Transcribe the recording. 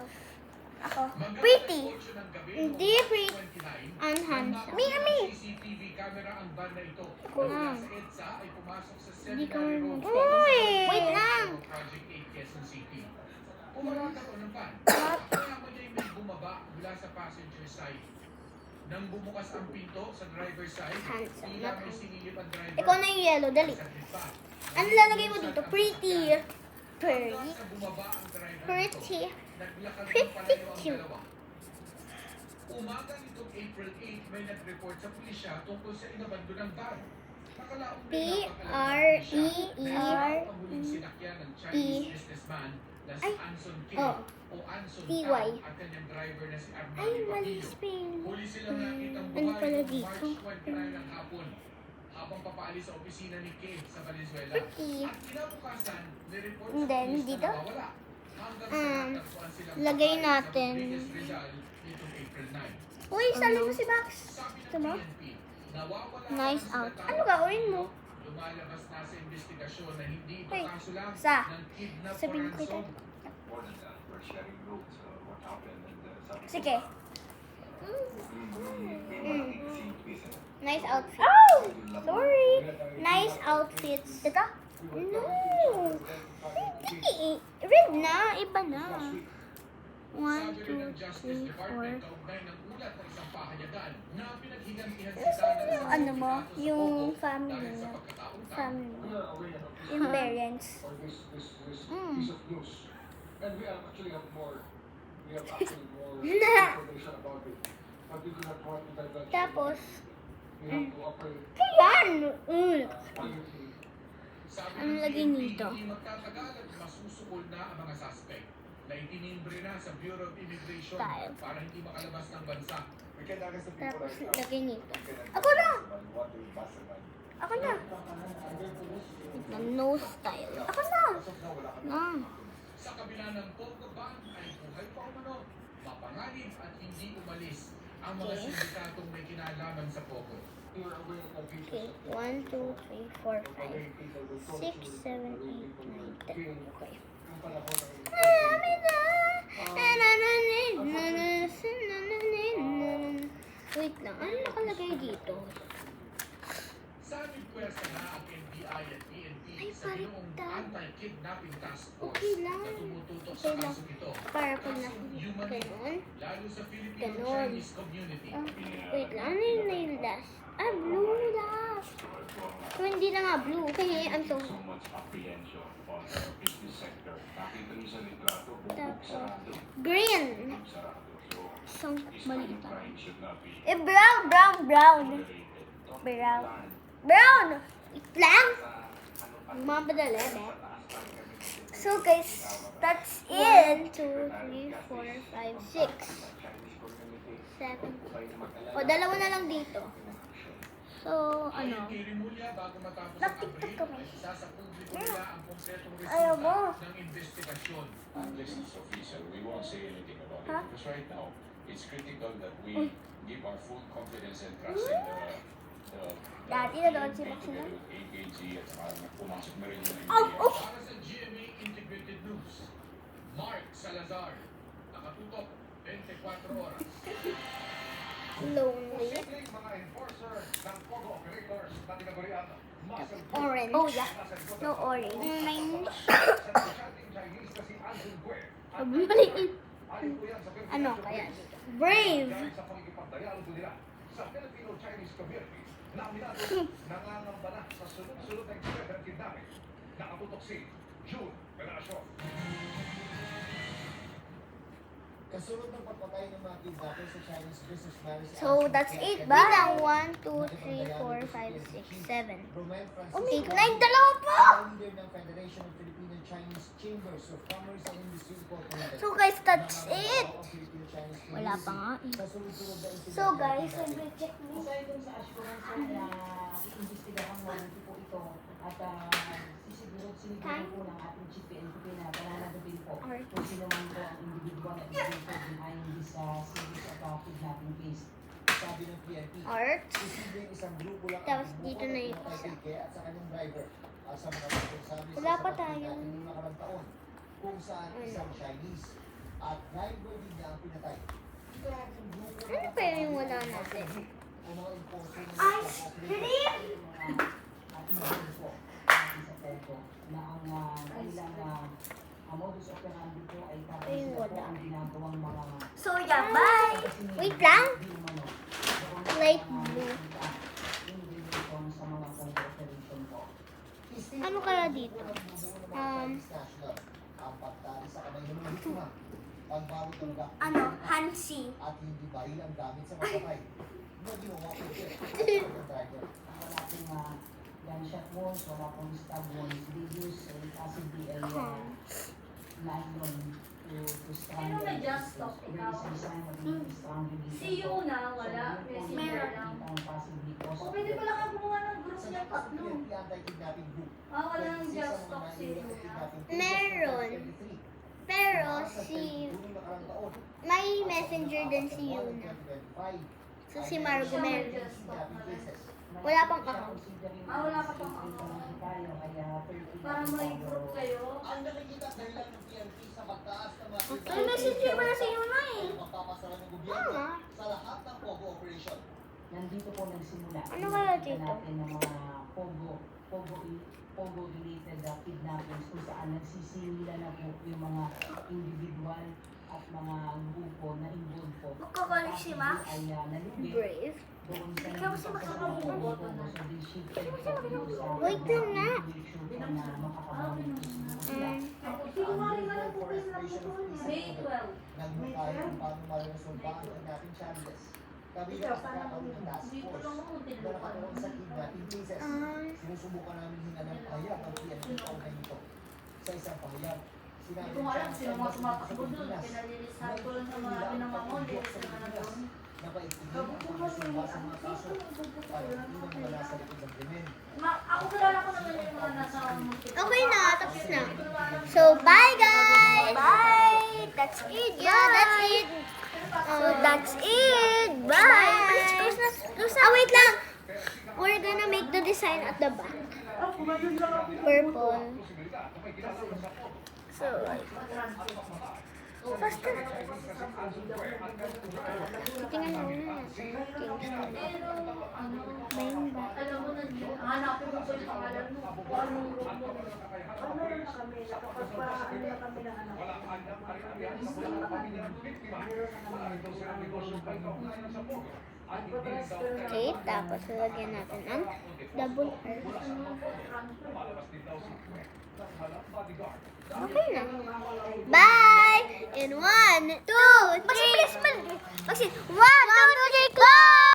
Tapos, ako, pretty. Hindi pretty. Unhandsome. Ami. CCTV camera ang van na ito. Ako lang. Sa EDSA ay pumasok sa Hindi ka seminary man room. Wait lang. Project 8 Quezon City. Pumarata ko ng van. Kasama niya may bumaba mula sa passenger side. Nang bumukas ang pinto sa driver side, Handsome. tila may sinilip ang driver. Ikaw na yung yellow. Dali. Saglit pa. Ano lalagay mo dito? Pretty. Pretty. Hanggang sa bumaba ang driver Pretty. nito, naglakad ng Pretty palayo ang cute. dalawa. Umaga nitong April 8, may nag-report sa pulisya tungkol sa inabandonang van. Nakalaong panghuling sinakyan ng Chinese businessman na si Ay, Anson Kim oh. o Anson TY. Tang at kanyang driver na si Ay, Armando mali Paquillo. spelling. Huli silang nakitang Ano buhay pala noong dito? March 29 ng hapon habang papaalis sa opisina ni Kim sa Valenzuela. Pretty. At kinabukasan, nireport And sa then, pulis na dito? nawawala. Hanggang sa natagpuan silang lagay patay natin. sa Rodriguez Rizal nitong April 9. Uy, sali mo si Max. Sabi ng Ito mo? PNP, nawawala Nice ang out. sila Ano gagawin mo? Lumalabas na sa investigasyon na hindi ito Hey, kaso lang sa, ng kidnap or sabihin ko ito. ransom. More than that, we're sharing notes what happened and sabi ko, Sige. may seem to be some Nice outfit. Oh! Sorry. Nice outfits. Ito? No. Hindi. Red na. Iba na. 1, Sabi rin 2, ng Justice 3, 4. Department kaugnay ng ulat ng isang pahayagan na pinaghigantihan si Sana Yung sa ano mo? sindikato sa Yung Pogo family dahil sa mo. pagkataong tao. Family mo. we are aware of Yung parents. or this Mm. piece of news. And we are actually have more Na. information about it. But we do not want to divulge. Tapos, We have to operate yan! quietly. Sabi Ang ng lagay PNP, nito. Hindi magtatagal at masusukol na ang mga suspect na itinimbre na sa Bureau of Immigration Style. para hindi makalabas ng bansa. We can ask the people Tapos, right now. lagay nito. We can Ako na! what the mastermind. Ako na! Na no style. Ako na! As of now, wala kami. Na. Sa kabila ng Pogo ban ay buhay pa umano, mapanganib at hindi umalis ang mga Okay. sindikatong may kinalaman sa Pogo. We are aware of the Okay. 1, 2, 3, 4, 5, 6, 7, 8, 9, 10. Okay. Yung panahon ng Marami na! Wait lang. Ano nakalagay dito? Sa aming pwersa na ang NBI at PNP Ay, sa ginoong baliktad. Anti-Kidnapping Task Force Okay lang. na tumututok Okay sa lang. kasong ito. Para pag na Kasong human ganun. lalo sa Ganon. Filipino-Chinese community. Wait lang. Ano yung nail dash? Ah, blue dash. So, hindi na nga blue. Okay, ang to. so much apprehension on the business sector. Nakita niyo sa litrato, bubog Tapos, sarado. green. Bubog sarado. So, Isang this kind maliit of lang. crime should not be Eh, brown. tolerated. Brown. Brown! Wait lang. Mapadala, be. So, guys, that's it. 2, 3, 4, 5, 6, 7. O, dalawa na lang dito. So, Ayon ano? kay Rimulya, bago matapos ang Nag-TikTok upgrade, kami. ay isasapubliko nila ang kompletong Ayaw mo. resulta ng investigasyon. This is official. We won't say anything about Huh? it because right now it's critical that we give our full confidence and trust in the Dati na doon si Max together na. with AKG at saka pumasok na rin yung Oh, NBI. oh. Para sa GMA Integrated News, Mark Salazar, nakatutok 24 oras. Lonely. Posibleng mga enforcer ng Pogo operators na tinagurian muscle group. Orange. Oh, yeah. No orange. Sa negosyanteng Chinese na si Anson Gue. At Maliit. ayon po yan sa Philippine Ano National kaya Police. dito? Brave. Dahil sa pakikipagdialogo nila sa Filipino-Chinese community na aminado nangangamba na sa sunod-sunod na eksperimento ng kidnapping. Nakatutok si June Veneracion. Kasunod ng pagpatay ng mga kidnapper sa Chinese businessman si So, Anson that's Gue, 8 ba? Lang 1, 2, 3, 4, 5, 6, 7. Romain Oh, Francisco, 8, 9, dalawa pa! ang leader ng Federation of Filipino-Chinese Chambers of Commerce and Industry Incorporated. So, guys, that's it. Ang Filipino-Chinese Wala pa nga eh. Sa sunod-sunod na insidente So, guys, ng I will check mo. Aside dun sa assurance na iimbestigahan natin po ito at siniguro po ng ating Chief PNP na pananagabin po Alright. kung sino man po ang individual na involved behind this series of kidnapping case. sabi ng PNP. Art. Posibleng isang grupo lang Tapos ang dito bumuo na ng yung mga isa. kaibigan at sa kanyang driver sa mga responsable Wala sa pa sakit tayong- noong nakarang taon kung saan Ano? isang Chinese at 9 birthday niya ang pinatay. Ito lang yung grupo Ano pa yung wala natin? ang mga enforcer ng Ice cream! Na ang kanilang modus operandi po ay Ay, tapos wala. ang ginagawang mga So yeah, bye! Wait lang! Light blue. sa mga cooperation po. Ano kaya dito? Ang pagtali sa kamay ng mga biktima, pagbawit ng vaccine Ano? Hansi. at hindi bahil ang gamit sa pagkatay na ginawa ko siya ng driver. Wala pong gunshot wounds, wala pong stab wounds. They use possibly a nylon to strangle. Sino may just stop ikaw? There is a sign of strangulation. Si Yuna, wala. Messenger lang. Possibly O, pwede pala ka gumawa ng group niya tatlo. Anti-kidnapping group. Ah, walang just stop si Yuna. Meron. Pero si... May messenger din si Yuna. So si Margo meron. Wala pang account. Ah, wala ka pang account. Para may group kayo. Ang nakikita dahilan ng PNP sa pagtaas ng mga May messenger pala si Yuna eh. magpapasara ng gobyerno Ah. sa lahat ng POGO operation. Nandito po nagsimula. Ano kaya dito? Natin ng mga Pogo related kidnappings kung saan nagsisimula na po yung mga individual at mga grupo na involved po. Magkakalit si Max? Ay nalugit Brave. doon sa Ikaw si Max ang mabubugot. So they shifted po sa Wait lang na. make sure po na makakabawin po sila. Sinungaling na lang po kayo sa May 12. Nagmukay kung paano malusolba ang kidnapping challenges. Kabilang sa kakawin ng task Dito force lang ako na nakataon sa kidnapping cases. Sinusubukan namin hinanap pahayag ang PNP kaugnay nito. Sa isang pahayag, sinabi Hindi ko nga alam sino mga tumatakbo doon. Pinalilisan ko lang sa mga pinamamoli. Sino na doon? na paigtingin ang pagsusulba sa mga kaso para hindi na mga nasa likod ng krimen. Ako kilala ko naman yung mga nasa Okay na, tapos na. So, bye guys! Bye! That's it! Yeah, that's it! So, that's it! Bye! Oh, wait lang! We're gonna make the design at the back. Purple. So, faster! Tingnan mo na. Bang ba? Alam mo na, hanapin mo ko yung pangalan mo. Kung anong group mo. Meron na kami, nakapagpa-ano na kami ng anak. Okay, tapos lagyan natin ang double R. Okay na. Bye! In 1, 2, 3. Mag-1, 2, 3, go!